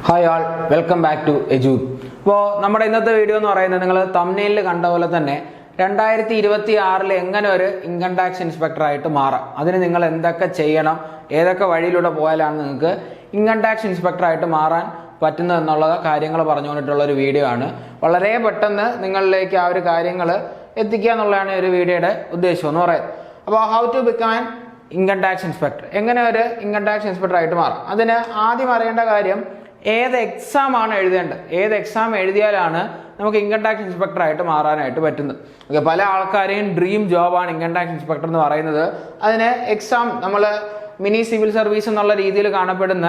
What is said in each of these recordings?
Hi all, welcome back to Ejude. ഇപ്പോൾ നമ്മുടെ ഇന്നത്തെ വീഡിയോ എന്ന് പറയുന്നത് നിങ്ങൾ തംബ്നെയിലിൽ കണ്ട പോലെ തന്നെ 2026 എങ്ങനെ ഒരു ഇൻകം ടാക്സ് ഇൻസ്പെക്ടറായിട്ട് മാറാം, അതിന് നിങ്ങൾ എന്തൊക്കെ ചെയ്യണം, ഏതൊക്കെ വഴിയിലൂടെ പോയാലാണ് നിങ്ങൾക്ക് ഇൻകം ടാക്സ് ഇൻസ്പെക്ടറായിട്ട് മാറാൻ പറ്റുന്നത് എന്നുള്ള കാര്യങ്ങൾ പറഞ്ഞുകൊണ്ടിട്ടുള്ള ഒരു വീഡിയോ ആണ്. വളരെ പെട്ടെന്ന് നിങ്ങളിലേക്ക് ആ ഒരു കാര്യങ്ങൾ എത്തിക്കുക എന്നുള്ളതാണ് ഒരു വീഡിയോയുടെ ഉദ്ദേശം എന്ന് പറയുന്നത്. അപ്പോൾ how to become an income tax inspector, എങ്ങനെ ഒരു ഇൻകം ടാക്സ് ഇൻസ്പെക്ടർ ആയിട്ട് മാറാം. അതിന് ആദ്യം അറിയേണ്ട കാര്യം ഏത് എക്സാം ആണ് എഴുതേണ്ടത്, ഏത് എക്സാം എഴുതിയാലാണ് നമുക്ക് ഇൻകം ടാക്സ് ഇൻസ്പെക്ടർ ആയിട്ട് മാറാനായിട്ട് പറ്റുന്നത്. ഓക്കെ, പല ആൾക്കാരെയും ഡ്രീം ജോബാണ് ഇൻകം ടാക്സ് ഇൻസ്പെക്ടർ എന്ന് പറയുന്നത്. അതിന് എക്സാം നമ്മൾ മിനി സിവിൽ സർവീസ് എന്നുള്ള രീതിയിൽ കാണപ്പെടുന്ന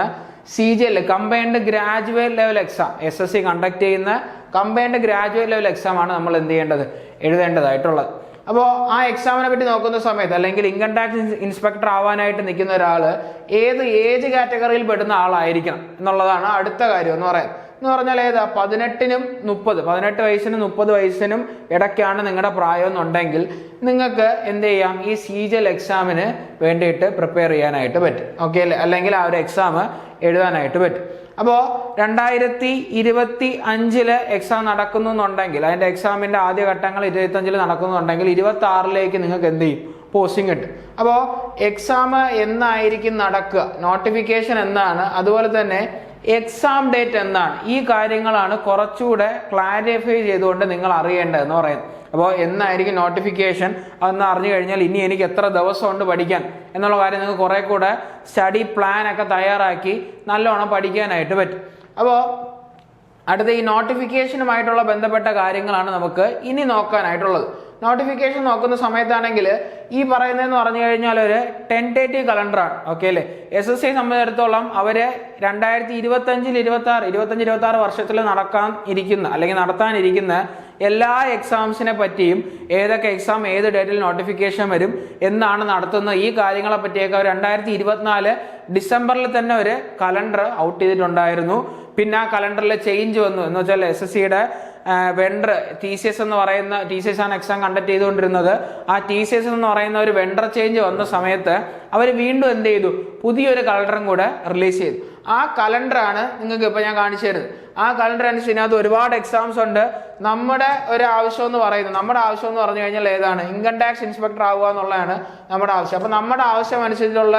CGL combined graduate level exam, SSC conduct ചെയ്യുന്ന കമ്പൈൻഡ് ഗ്രാജുവേറ്റ് ലെവൽ എക്സാം ആണ് നമ്മൾ എന്ത് ചെയ്യേണ്ടത്, എഴുതേണ്ടതായിട്ടുള്ളത്. അപ്പോൾ ആ എക്സാമിനെ പറ്റി നോക്കുന്ന സമയത്ത് അല്ലെങ്കിൽ ഇൻകം ടാക്സ് ഇൻസ്പെക്ടർ ആവാനായിട്ട് നിൽക്കുന്ന ഒരാൾ ഏത് ഏജ് കാറ്റഗറിയിൽ പെടുന്ന ആളായിരിക്കണം എന്നുള്ളതാണ് അടുത്ത കാര്യം എന്ന് പറയുന്നത്. എന്ന് പറഞ്ഞാൽ ഏതാ, 18 വയസ്സിനും 30 വയസ്സിനും ഇടയ്ക്കാണ് നിങ്ങളുടെ പ്രായം എന്നുണ്ടെങ്കിൽ നിങ്ങൾക്ക് എന്ത് ചെയ്യാം, ഈ CGL എക്സാമിന് വേണ്ടിയിട്ട് പ്രിപ്പയർ ചെയ്യാനായിട്ട് പറ്റും. ഓക്കെ, അല്ലെങ്കിൽ ആ ഒരു എക്സാം എഴുതാനായിട്ട് പറ്റും. അപ്പോൾ 2025 എക്സാം നടക്കുന്നു എന്നുണ്ടെങ്കിൽ അതിൻ്റെ എക്സാമിൻ്റെ ആദ്യ ഘട്ടങ്ങൾ 2025 നടക്കുന്നുണ്ടെങ്കിൽ 26 നിങ്ങൾക്ക് എന്ത് ചെയ്യും, പോസ്റ്റിംഗ് കിട്ടും. അപ്പോൾ എക്സാം എന്നായിരിക്കും നടക്കുക, നോട്ടിഫിക്കേഷൻ എന്നാണ്, അതുപോലെ തന്നെ എക്സാം ഡേറ്റ് എന്നാണ്, ഈ കാര്യങ്ങളാണ് കുറച്ചുകൂടെ ക്ലാരിഫൈ ചെയ്തുകൊണ്ട് നിങ്ങൾ അറിയേണ്ടതെന്ന് പറയുന്നത്. അപ്പോൾ എന്നായിരിക്കും നോട്ടിഫിക്കേഷൻ അതെന്ന് അറിഞ്ഞു കഴിഞ്ഞാൽ ഇനി എനിക്ക് എത്ര ദിവസമുണ്ട് പഠിക്കാൻ എന്നുള്ള കാര്യം നിങ്ങൾക്ക് കുറേ കൂടെ സ്റ്റഡി പ്ലാൻ ഒക്കെ തയ്യാറാക്കി നല്ലോണം പഠിക്കാനായിട്ട് പറ്റും. അപ്പോൾ അടുത്ത ഈ നോട്ടിഫിക്കേഷനുമായിട്ടുള്ള ബന്ധപ്പെട്ട കാര്യങ്ങളാണ് നമുക്ക് ഇനി നോക്കാനായിട്ടുള്ളത്. നോട്ടിഫിക്കേഷൻ നോക്കുന്ന സമയത്താണെങ്കിൽ ഈ പറയുന്നതെന്ന് പറഞ്ഞു കഴിഞ്ഞാൽ ഒരു ടെൻറ്റേറ്റീവ് കലണ്ടറാണ്. ഓക്കെ അല്ലേ, SSC സംബന്ധിച്ചിടത്തോളം അവര് 2025-26 വർഷത്തിൽ നടത്താനിരിക്കുന്ന എല്ലാ എക്സാംസിനെ പറ്റിയും, ഏതൊക്കെ എക്സാം ഏത് ഡേറ്റിൽ നോട്ടിഫിക്കേഷൻ വരും, എന്നാണ് നടത്തുന്നത്, ഈ കാര്യങ്ങളെ പറ്റിയൊക്കെ അവർ 2024 ഡിസംബറിൽ തന്നെ ഒരു കലണ്ടർ ഔട്ട് ചെയ്തിട്ടുണ്ടായിരുന്നു. പിന്നെ ആ കലണ്ടറിൽ ചേഞ്ച് വന്നു എന്ന് വെച്ചാൽ SSCയുടെ വെണ്ടർ TCS എന്ന് പറയുന്ന, TCS ആണ് എക്സാം കണ്ടക്ട് ചെയ്തുകൊണ്ടിരുന്നത്, ആ TCS എന്ന് പറയുന്ന ഒരു വെണ്ടർ ചേഞ്ച് വന്ന സമയത്ത് അവർ വീണ്ടും എന്ത് ചെയ്തു, പുതിയൊരു കലണ്ടറും കൂടെ റിലീസ് ചെയ്തു. ആ കലണ്ടറാണ് നിങ്ങൾക്ക് ഇപ്പോൾ ഞാൻ കാണിച്ചു തരുന്നത്. ആ കലണ്ടർ അനുസരിച്ച് ഇതിനകത്ത് ഒരുപാട് എക്സാംസ് ഉണ്ട്. നമ്മുടെ ഒരു ആവശ്യം എന്ന് പറയുന്നത്, നമ്മുടെ ആവശ്യം എന്ന് പറഞ്ഞു കഴിഞ്ഞാൽ ഏതാണ്, ഇൻകം ടാക്സ് ഇൻസ്പെക്ടർ ആവുക എന്നുള്ളതാണ് നമ്മുടെ ആവശ്യം. അപ്പോൾ നമ്മുടെ ആവശ്യം അനുസരിച്ചുള്ള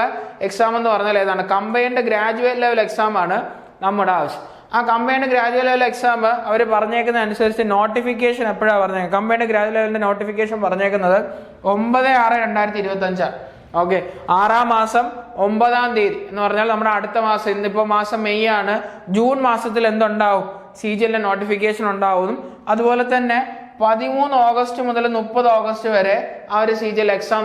എക്സാം എന്ന് പറഞ്ഞാൽ ഏതാണ്, കമ്പൈൻഡ് ഗ്രാജുവേറ്റ് ലെവൽ എക്സാം ആണ് നമ്മുടെ ആവശ്യം. ആ കമ്പൈൻഡ് ഗ്രാജുവേറ്റ് ലെവൽ എക്സാം അവർ പറഞ്ഞേക്കുന്ന അനുസരിച്ച് നോട്ടിഫിക്കേഷൻ എപ്പോഴാണ് പറഞ്ഞേക്കുന്നത്, കമ്പൈൻഡ് ഗ്രാജുവേറ്റ് ലെവലിന്റെ നോട്ടിഫിക്കേഷൻ പറഞ്ഞേക്കുന്നത് 9/6/2025. ഓക്കെ, 6-ാം മാസം 9-ാം തീയതി എന്ന് പറഞ്ഞാൽ നമ്മുടെ അടുത്ത മാസം, ഇന്നിപ്പോൾ മാസം മെയ് ആണ്, ജൂൺ മാസത്തിൽ എന്തുണ്ടാവും, CGL നോട്ടിഫിക്കേഷൻ ഉണ്ടാവും. അതുപോലെ തന്നെ 13 ഓഗസ്റ്റ് മുതൽ 30 ഓഗസ്റ്റ് വരെ ആ ഒരു CGL എക്സാം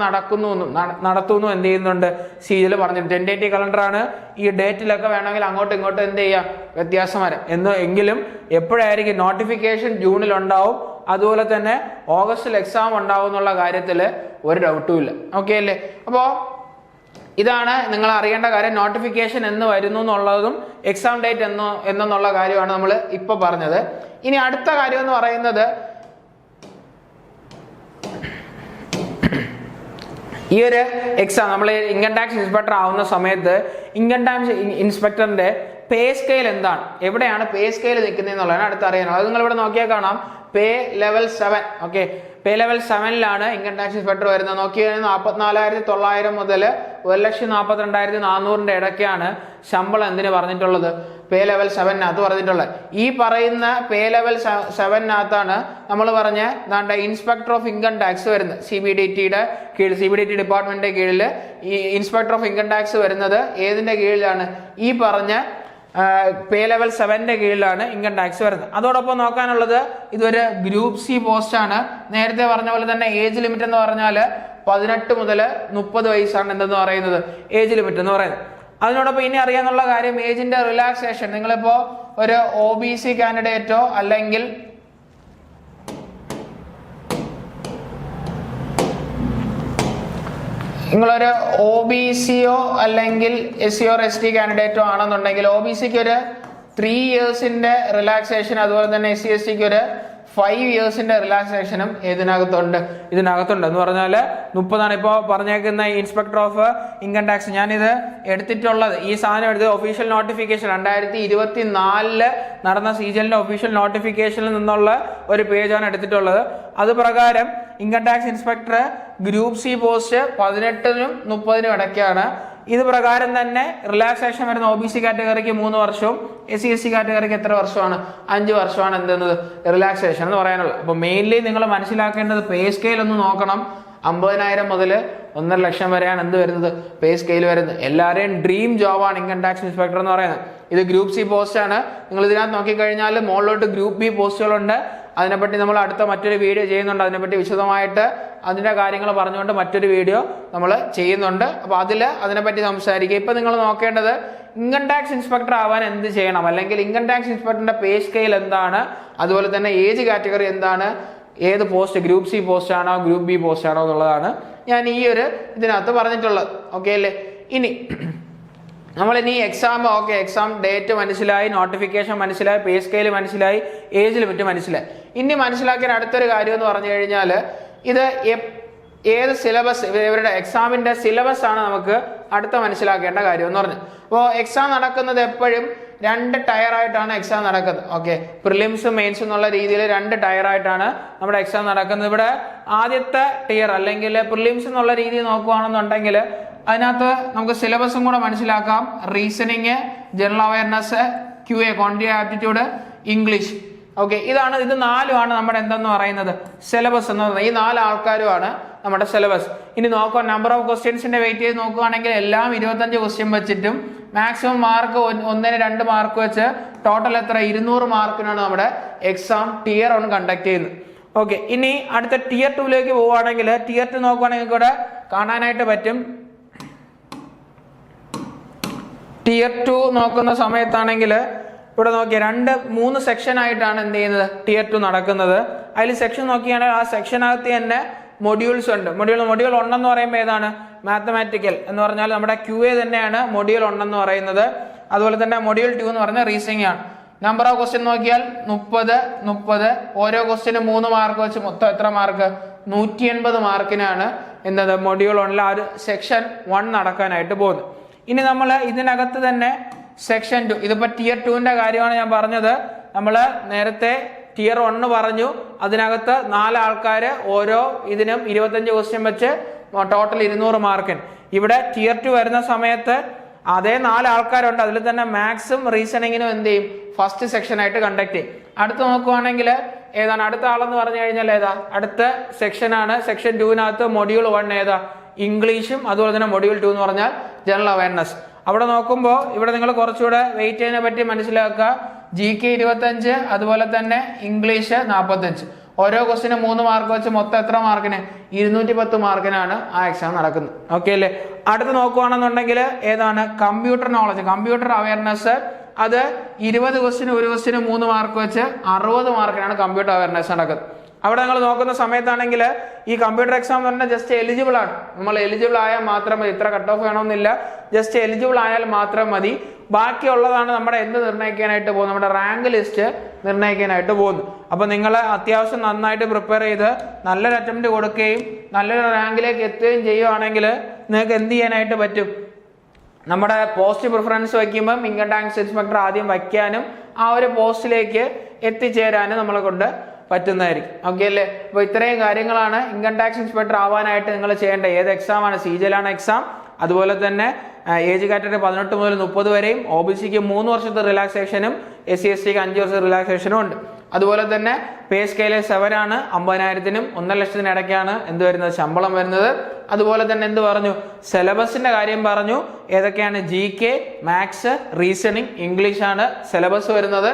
നടത്തുന്നു എന്ത് ചെയ്യുന്നുണ്ട്, CGL പറഞ്ഞിട്ടുണ്ട്. ടെൻറ്റേറ്റീവ് കലണ്ടറാണ്, ഈ ഡേറ്റിലൊക്കെ വേണമെങ്കിൽ അങ്ങോട്ടും ഇങ്ങോട്ടും എന്ത് ചെയ്യാം, വ്യത്യാസം വരാം എങ്കിലും എപ്പോഴായിരിക്കും നോട്ടിഫിക്കേഷൻ ജൂണിൽ ഉണ്ടാവും, അതുപോലെ തന്നെ ഓഗസ്റ്റിൽ എക്സാം ഉണ്ടാവും എന്നുള്ള കാര്യത്തിൽ ഒരു ഡൗട്ടും ഇല്ല. ഓക്കെ അല്ലേ, അപ്പോൾ ഇതാണ് നിങ്ങൾ അറിയേണ്ട കാര്യം. നോട്ടിഫിക്കേഷൻ എന്ന് വരുന്നു എന്നുള്ളതും എക്സാം ഡേറ്റ് എന്നുള്ള കാര്യമാണ് നമ്മൾ ഇപ്പോൾ പറഞ്ഞത്. ഇനി അടുത്ത കാര്യം എന്ന് പറയുന്നത്, ഈ ഒരു എക്സാം നമ്മൾ ഇൻകം ടാക്സ് ഇൻസ്പെക്ടർ ആവുന്ന സമയത്ത് ഇൻകം ടാക്സ് ഇൻസ്പെക്ടറിന്റെ പേ സ്കെയിൽ എന്താണ്, എവിടെയാണ് പേ സ്കെയിൽ നിൽക്കുന്നത് എന്നുള്ളതാണ് അടുത്ത് അറിയാനുള്ളത്. അത് നിങ്ങൾ ഇവിടെ നോക്കിയാൽ കാണാം, പേ ലെവൽ 7. ഓക്കെ, പേ ലെവൽ 7 ഇൻകം ടാക്സ് ഇൻസ്പെക്ടർ വരുന്നത്. നോക്കിയാൽ 44,900 മുതൽ 1,42,400 ഇടയ്ക്കാണ് ശമ്പളം എന്തിനു പറഞ്ഞിട്ടുള്ളത്, പേ ലെവൽ 7 പറഞ്ഞിട്ടുള്ളത്. ഈ പറയുന്ന പേ ലെവൽ 7 നമ്മൾ പറഞ്ഞ ഇൻസ്പെക്ടർ ഓഫ് ഇൻകം ടാക്സ് വരുന്നത്, CBDTയുടെ കീഴിൽ, CBDT ഡിപ്പാർട്ട്മെന്റിന്റെ കീഴിൽ ഈ ഇൻസ്പെക്ടർ ഓഫ് ഇൻകം ടാക്സ് വരുന്നത് ഏതിന്റെ കീഴിലാണ്, ഈ പറഞ്ഞ പേ ലെവൽ 7 കീഴിലാണ് ഇൻകം ടാക്സ് വരുന്നത്. അതോടൊപ്പം നോക്കാനുള്ളത്, ഇതൊരു ഗ്രൂപ്പ് C പോസ്റ്റ് ആണ്. നേരത്തെ പറഞ്ഞ പോലെ തന്നെ ഏജ് ലിമിറ്റ് എന്ന് പറഞ്ഞാൽ 18 മുതൽ 30 വയസ്സാണ് എന്തെന്ന് പറയുന്നത്, ഏജ് ലിമിറ്റ് എന്ന് പറയുന്നത്. അതിനോടൊപ്പം ഇനി അറിയാനുള്ള കാര്യം, ഏജിന്റെ റിലാക്സേഷൻ. നിങ്ങളിപ്പോ ഒരു OBC കാൻഡിഡേറ്റോ അല്ലെങ്കിൽ നിങ്ങളൊരു OBCയോ അല്ലെങ്കിൽ SC or ST കാൻഡിഡേറ്റോ ആണെന്നുണ്ടെങ്കിൽ OBCക്ക് ഒരു 3 ഇയേഴ്സിന്റെ റിലാക്സേഷൻ, അതുപോലെ തന്നെ SC/STക്ക് ഒരു 5 ഇയേഴ്സിന്റെ റിലാക്സേഷനും ഇതിനകത്തുണ്ട് എന്ന് പറഞ്ഞാൽ 30 ഇപ്പോൾ പറഞ്ഞേക്കുന്ന ഇൻസ്പെക്ടർ ഓഫ് ഇൻകം ടാക്സ്. ഞാനിത് എടുത്തിട്ടുള്ളത്, ഈ സാധനം എടുത്ത് ഒഫീഷ്യൽ നോട്ടിഫിക്കേഷൻ 2024 നടന്ന സീജലിന്റെ ഒഫീഷ്യൽ നോട്ടിഫിക്കേഷനിൽ നിന്നുള്ള ഒരു പേജാണ് എടുത്തിട്ടുള്ളത്. അത് പ്രകാരം income tax inspector group C post 18-നും 30-നും ഇടയ്ക്കാണ്. ഇത് പ്രകാരം തന്നെ റിലാക്സേഷൻ വരുന്ന OBC കാറ്റഗറിക്ക് 3 വർഷവും SC/ST കാറ്റഗറിക്ക് എത്ര വർഷമാണ്? 5 വർഷമാണ് എന്തെന്നത് റിലാക്സേഷൻ എന്ന് പറയാനുള്ളത്. അപ്പോൾ മെയിൻലി നിങ്ങൾ മനസ്സിലാക്കേണ്ടത് പേ സ്കെയിൽ ഒന്ന് നോക്കണം. 50,000 മുതൽ 1.5 ലക്ഷം വരെയാണ് എന്ത് വരുന്നത്? പേ സ്കെയിൽ വരുന്നത്. എല്ലാവരെയും ഡ്രീം ജോബാണ് ഇൻകം ടാക്സ് ഇൻസ്പെക്ടർ എന്ന് പറയുന്നത്. ഇത് ഗ്രൂപ്പ് C പോസ്റ്റ് ആണ്. നിങ്ങൾ ഇതിനകത്ത് നോക്കിക്കഴിഞ്ഞാൽ മുകളിലോട്ട് ഗ്രൂപ്പ് B പോസ്റ്റുകളുണ്ട്. അതിനെപ്പറ്റി നമ്മൾ അടുത്ത മറ്റൊരു വീഡിയോ ചെയ്യുന്നുണ്ട്. അതിനെപ്പറ്റി വിശദമായിട്ട് അതിൻ്റെ കാര്യങ്ങൾ പറഞ്ഞുകൊണ്ട് മറ്റൊരു വീഡിയോ നമ്മൾ ചെയ്യുന്നുണ്ട്. അപ്പോൾ അതിനെപ്പറ്റി സംസാരിക്കുക. ഇപ്പം നിങ്ങൾ നോക്കേണ്ടത് ഇൻകം ടാക്സ് ഇൻസ്പെക്ടർ ആവാൻ എന്ത് ചെയ്യണം, അല്ലെങ്കിൽ ഇൻകം ടാക്സ് ഇൻസ്പെക്ടറിന്റെ പേ സ്കെയിൽ എന്താണ്, അതുപോലെ തന്നെ ഏജ് കാറ്റഗറി എന്താണ്, ഏത് പോസ്റ്റ് ഗ്രൂപ്പ് C പോസ്റ്റ് ആണോ ഗ്രൂപ്പ് B പോസ്റ്റ് ആണോ എന്നുള്ളതാണ് ഞാൻ ഈ ഒരു ഇതിനകത്ത് പറഞ്ഞിട്ടുള്ളത്. ഓക്കെ അല്ലേ? ഇനി നമ്മളിനി എക്സാം ഡേറ്റ് മനസ്സിലായി, നോട്ടിഫിക്കേഷൻ മനസ്സിലായി, പേ സ്കെയിൽ മനസ്സിലായി, ഏജ് ലിമിറ്റ് മനസ്സിലായി. ഇനി മനസ്സിലാക്കിയ അടുത്തൊരു കാര്യം എന്ന് പറഞ്ഞു കഴിഞ്ഞാൽ ഇത് ഏത് സിലബസ്, ഇവരുടെ എക്സാമിന്റെ സിലബസ് ആണ് നമുക്ക് അടുത്ത മനസ്സിലാക്കേണ്ട കാര്യം എന്ന് പറഞ്ഞു. അപ്പോൾ എക്സാം നടക്കുന്നത് എപ്പോഴും 2 ടയറായിട്ടാണ് എക്സാം നടക്കുന്നത്. ഓക്കെ, പ്രിലിംസും മെയിൻസും എന്നുള്ള രീതിയിൽ 2 ടയറായിട്ടാണ് നമ്മുടെ എക്സാം നടക്കുന്നത്. ഇവിടെ ആദ്യത്തെ ടയർ അല്ലെങ്കിൽ പ്രിലിംസ് എന്നുള്ള രീതിയിൽ നോക്കുകയാണെന്നുണ്ടെങ്കിൽ അതിനകത്ത് നമുക്ക് സിലബസും കൂടെ മനസ്സിലാക്കാം. Reasoning, general awareness, QA quantity aptitude, English. Okay, ഇത് 4ആണ് നമ്മുടെ എന്തെന്ന് പറയുന്നത് സിലബസ് എന്ന് പറയുന്നത്. ഈ 4 ആൾക്കാരുമാണ് നമ്മുടെ സിലബസ്. ഇനി നോക്കുക, നമ്പർ ഓഫ് ക്വസ്റ്റ്യൻസിന്റെ വെയിറ്റ് ചെയ്ത് നോക്കുകയാണെങ്കിൽ എല്ലാം 25 ക്വസ്റ്റ്യൻ വെച്ചിട്ടും മാക്സിമം മാർക്ക് 1-2 മാർക്ക് വെച്ച് ടോട്ടൽ എത്ര 200 മാർക്കിനാണ് നമ്മുടെ എക്സാം Tier 1 കണ്ടക്ട് ചെയ്യുന്നത്. ഓക്കെ, ഇനി അടുത്ത Tier 2ലേക്ക് പോവുകയാണെങ്കിൽ Tier 2 നോക്കുകയാണെങ്കിൽ ഇവിടെ കാണാനായിട്ട് പറ്റും. Tier 2 നോക്കുന്ന സമയത്താണെങ്കിൽ ഇവിടെ നോക്കിയ 2-3 സെക്ഷൻ ആയിട്ടാണ് എന്ത് ചെയ്യുന്നത് Tier 2 നടക്കുന്നത്. അതിൽ സെക്ഷൻ നോക്കിയാണെങ്കിൽ ആ സെക്ഷനകത്ത് തന്നെ മൊഡ്യൂൾസ് ഉണ്ട്. മൊഡ്യൂൾ 1 എന്ന് പറയുമ്പോൾ ഏതാണ്? മാത്തമാറ്റിക്കൽ എന്ന് പറഞ്ഞാൽ നമ്മുടെ QA തന്നെയാണ് മൊഡ്യൂൾ 1 എന്ന് പറയുന്നത്. അതുപോലെ തന്നെ മൊഡ്യൂൾ 2 എന്ന് പറഞ്ഞാൽ റീസണിംഗ് ആണ്. നമ്പർ ഓഫ് ക്വസ്റ്റ്യൻ നോക്കിയാൽ 30. ഓരോ ക്വസ്റ്റ്യന് 3 മാർക്ക് വെച്ച് മൊത്തം എത്ര മാർക്ക്? 180 മാർക്കിനാണ് എന്തത് മൊഡ്യൂൾ 1 ആ ഒരു സെക്ഷൻ 1 നടക്കാനായിട്ട് പോകുന്നത്. ഇനി നമ്മൾ ഇതിനകത്ത് തന്നെ സെക്ഷൻ 2, ഇതിപ്പോ Tier 2ന്റെ കാര്യമാണ് ഞാൻ പറഞ്ഞത്. നമ്മൾ നേരത്തെ Tier 1 പറഞ്ഞു, അതിനകത്ത് 4 ആൾക്കാർ ഓരോ ഇതിനും 25 ക്വസ്റ്റ്യൻ വെച്ച് ടോട്ടൽ 200 മാർക്കിന്. ഇവിടെ Tier 2 വരുന്ന സമയത്ത് അതേ 4 ആൾക്കാരുണ്ട്. അതിൽ തന്നെ മാത്സും റീസണിങ്ങിനും എന്ത് ചെയ്യും? ഫസ്റ്റ് സെക്ഷൻ ആയിട്ട് കണ്ടക്ട് ചെയ്യും. അടുത്ത് നോക്കുവാണെങ്കിൽ ഏതാണ് അടുത്ത ആളെന്ന് പറഞ്ഞു കഴിഞ്ഞാൽ ഏതാ? അടുത്ത സെക്ഷനാണ് സെക്ഷൻ 2-നകത്ത് മൊഡ്യൂൾ 1 ഏതാ? ഇംഗ്ലീഷും അതുപോലെ തന്നെ മൊഡ്യൂൾ 2 എന്ന് പറഞ്ഞാൽ ജനറൽ അവയർനെസ്. അവിടെ നോക്കുമ്പോൾ ഇവിടെ നിങ്ങൾ കുറച്ചുകൂടെ വെയിറ്റ് ചെയ്യുന്നതിനെ പറ്റി മനസ്സിലാക്കുക. GK 25, അതുപോലെ തന്നെ ഇംഗ്ലീഷ് 45. ഓരോ ക്വസ്റ്റിന് 3 മാർക്ക് വെച്ച് മൊത്തം എത്ര മാർക്കിന്? 210 മാർക്കിനാണ് ആ എക്സാം നടക്കുന്നത്. ഓക്കെ അല്ലേ? അടുത്ത് നോക്കുകയാണെന്നുണ്ടെങ്കിൽ ഏതാണ്? Computer knowledge, computer awareness. അത് 20 ക്വസ്റ്റിന് 1 ക്വസ്റ്റിന് 3 മാർക്ക് വെച്ച് 60 മാർക്കിനാണ് കമ്പ്യൂട്ടർ അവയർനെസ് നടക്കുന്നത്. അവിടെ നിങ്ങൾ നോക്കുന്ന സമയത്താണെങ്കിൽ ഈ കമ്പ്യൂട്ടർ എക്സാം എന്ന് പറഞ്ഞാൽ ജസ്റ്റ് എലിജിബിൾ ആണ്. നമ്മൾ എലിജിബിൾ ആയാൽ മാത്രം മതി. ഇത്ര കട്ട് ഓഫ് വേണമെന്നില്ല, ജസ്റ്റ് എലിജിബിൾ ആയാൽ മാത്രം മതി. ബാക്കിയുള്ളതാണ് നമ്മുടെ എന്ത് നിർണ്ണയിക്കാനായിട്ട് പോകുന്നത്? നമ്മുടെ റാങ്ക് ലിസ്റ്റ് നിർണ്ണയിക്കാനായിട്ട് പോകുന്നു. അപ്പോൾ നിങ്ങൾ അത്യാവശ്യം നന്നായിട്ട് പ്രിപ്പയർ ചെയ്ത് നല്ലൊരു അറ്റംപ്റ്റ് കൊടുക്കുകയും നല്ലൊരു റാങ്കിലേക്ക് എത്തുകയും ചെയ്യുകയാണെങ്കിൽ നിങ്ങൾക്ക് എന്ത് ചെയ്യാനായിട്ട് പറ്റും? നമ്മുടെ പോസ്റ്റ് പ്രിഫറൻസ് വയ്ക്കുമ്പം ഇൻകം ടാക്സ് ഇൻസ്പെക്ടർ ആദ്യം വയ്ക്കാനും ആ ഒരു പോസ്റ്റിലേക്ക് എത്തിച്ചേരാനും നമ്മളെ കൊണ്ട് പറ്റുന്നതായിരിക്കും. ഓക്കെ അല്ലേ? അപ്പോൾ ഇത്രയും കാര്യങ്ങളാണ് ഇൻകം ടാക്സ് ഇൻസ്പെക്ടർ ആവാനായിട്ട് നിങ്ങൾ ചെയ്യേണ്ട. ഏത് എക്സാമാണ്? സീജലാണ് എക്സാം. അതുപോലെ തന്നെ ഏജ് കാറ്റഗറി 18 മുതൽ 30 വരെയും, OBCക്ക് 3 വർഷത്തെ റിലാക്സേഷനും SC/STക്ക് 5 വർഷത്തെ റിലാക്സേഷനും ഉണ്ട്. അതുപോലെ തന്നെ പേ സ്കെയിൽ 7 ആണ്. 50,000-നും 1.5 ലക്ഷത്തിനും ഇടയ്ക്കാണ് എന്ത് വരുന്നത്? ശമ്പളം വരുന്നത്. അതുപോലെ തന്നെ എന്ത് പറഞ്ഞു? സിലബസിന്റെ കാര്യം പറഞ്ഞു. ഏതൊക്കെയാണ്? GK, മാത്സ്, റീസണിങ്, ഇംഗ്ലീഷ് ആണ് സിലബസ് വരുന്നത്.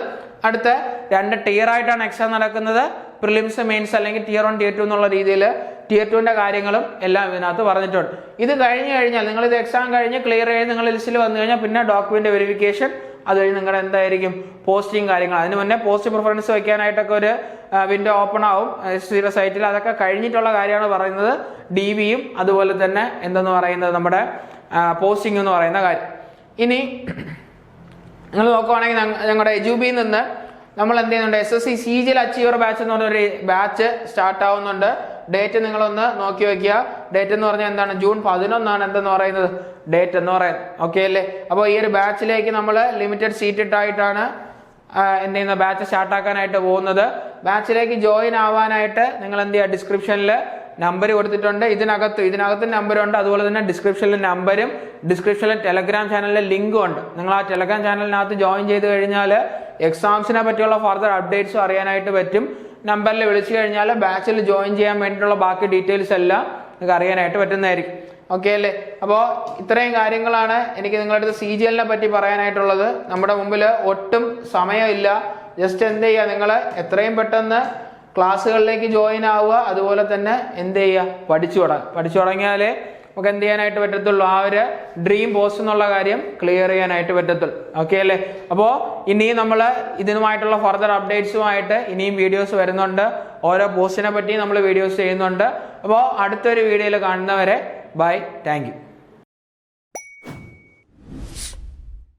അടുത്ത 2 ടയർ ആയിട്ടാണ് എക്സാം നടക്കുന്നത്. പ്രിലിംസ്, മെയിൻസ് അല്ലെങ്കിൽ Tier 1, Tier 2 എന്നുള്ള രീതിയിൽ Tier 2ന്റെ കാര്യങ്ങളും എല്ലാം ഇതിനകത്ത് പറഞ്ഞിട്ടുണ്ട്. ഇത് കഴിഞ്ഞ് കഴിഞ്ഞാൽ നിങ്ങൾ ഇത് എക്സാം കഴിഞ്ഞ് ക്ലിയർ ചെയ്ത് നിങ്ങൾ ലിസ്റ്റിൽ വന്നു കഴിഞ്ഞാൽ പിന്നെ ഡോക്യുമെന്റ് വെരിഫിക്കേഷൻ, അത് കഴിഞ്ഞ് നിങ്ങളുടെ എന്തായിരിക്കും പോസ്റ്റിംഗ് കാര്യങ്ങൾ. അതിന് മുന്നേ പോസ്റ്റ് പ്രിഫറൻസ് വയ്ക്കാനായിട്ടൊക്കെ ഒരു വിൻഡോ ഓപ്പൺ ആവും SC സൈറ്റിൽ. അതൊക്കെ കഴിഞ്ഞിട്ടുള്ള കാര്യമാണ് പറയുന്നത്. DBയും അതുപോലെ തന്നെ എന്തെന്ന് പറയുന്നത് നമ്മുടെ പോസ്റ്റിംഗ് എന്ന് പറയുന്ന കാര്യം. ഇനി നിങ്ങൾ നോക്കുവാണെങ്കിൽ ഞങ്ങളുടെ എജുബിയിൽ നിന്ന് നമ്മൾ എന്ത് ചെയ്യുന്നുണ്ട്, SSC CGL അച്ചീവർ ബാച്ച് എന്ന് പറഞ്ഞൊരു ബാച്ച് സ്റ്റാർട്ട് ആവുന്നുണ്ട്. ഡേറ്റ് നിങ്ങളൊന്ന് നോക്കി വെക്കുക. ഡേറ്റ് എന്ന് പറഞ്ഞാൽ എന്താണ്, ജൂൺ 11 എന്തെന്ന് പറയുന്നത് ഡേറ്റ് എന്ന് പറയുന്നത്. ഓക്കെ അല്ലേ? അപ്പോൾ ഈ ഒരു ബാച്ചിലേക്ക് നമ്മൾ ലിമിറ്റഡ് സീറ്റ് ഇട്ടായിട്ടാണ് എന്ത് ചെയ്യുന്ന ബാച്ച് സ്റ്റാർട്ട് ആക്കാനായിട്ട് പോകുന്നത്. ബാച്ചിലേക്ക് ജോയിൻ ആവാനായിട്ട് നിങ്ങൾ എന്ത് ചെയ്യുക, ഡിസ്ക്രിപ്ഷനിൽ നമ്പർ കൊടുത്തിട്ടുണ്ട്. ഇതിനകത്ത് നമ്പറുണ്ട്. അതുപോലെ തന്നെ ഡിസ്ക്രിപ്ഷനിലെ നമ്പരും ഡിസ്ക്രിപ്ഷനിലെ ടെലഗ്രാം ചാനലിലെ ലിങ്കും ഉണ്ട്. നിങ്ങൾ ആ ടെലഗ്രാം ചാനലിനകത്ത് ജോയിൻ ചെയ്ത് കഴിഞ്ഞാൽ എക്സാംസിനെ പറ്റിയുള്ള ഫർദർ അപ്ഡേറ്റ്സും അറിയാനായിട്ട് പറ്റും. നമ്പറിൽ വിളിച്ചു കഴിഞ്ഞാൽ ബാച്ചിൽ ജോയിൻ ചെയ്യാൻ വേണ്ടിയിട്ടുള്ള ബാക്കി ഡീറ്റെയിൽസ് എല്ലാം നിങ്ങൾക്ക് അറിയാനായിട്ട് പറ്റുന്നതായിരിക്കും. ഓക്കെ അല്ലേ? അപ്പോൾ ഇത്രയും കാര്യങ്ങളാണ് എനിക്ക് നിങ്ങളുടെ അടുത്ത് CGL പറ്റി പറയാനായിട്ടുള്ളത്. നമ്മുടെ മുമ്പിൽ ഒട്ടും സമയമില്ല. ജസ്റ്റ് എന്ത് ചെയ്യുക, നിങ്ങൾ എത്രയും പെട്ടെന്ന് ക്ലാസ്സുകളിലേക്ക് ജോയിൻ ആവുക. അതുപോലെ തന്നെ എന്ത് ചെയ്യുക, പഠിച്ചു തുടങ്ങിയാലേ നമുക്ക് എന്ത് ചെയ്യാനായിട്ട് പറ്റത്തുള്ളൂ, ആ ഒരു ഡ്രീം പോസ്റ്റ് എന്നുള്ള കാര്യം ക്ലിയർ ചെയ്യാനായിട്ട് പറ്റത്തുള്ളൂ. ഓക്കെ അല്ലേ? അപ്പോൾ ഇനിയും നമ്മൾ ഇതിനുമായിട്ടുള്ള ഫർദർ അപ്ഡേറ്റ്സുമായിട്ട് ഇനിയും വീഡിയോസ് വരുന്നുണ്ട്. ഓരോ പോസ്റ്റിനെ പറ്റി നമ്മൾ വീഡിയോസ് ചെയ്യുന്നുണ്ട്. അപ്പോൾ അടുത്തൊരു വീഡിയോയിൽ കാണുന്നവരെ ബൈ, താങ്ക് യു.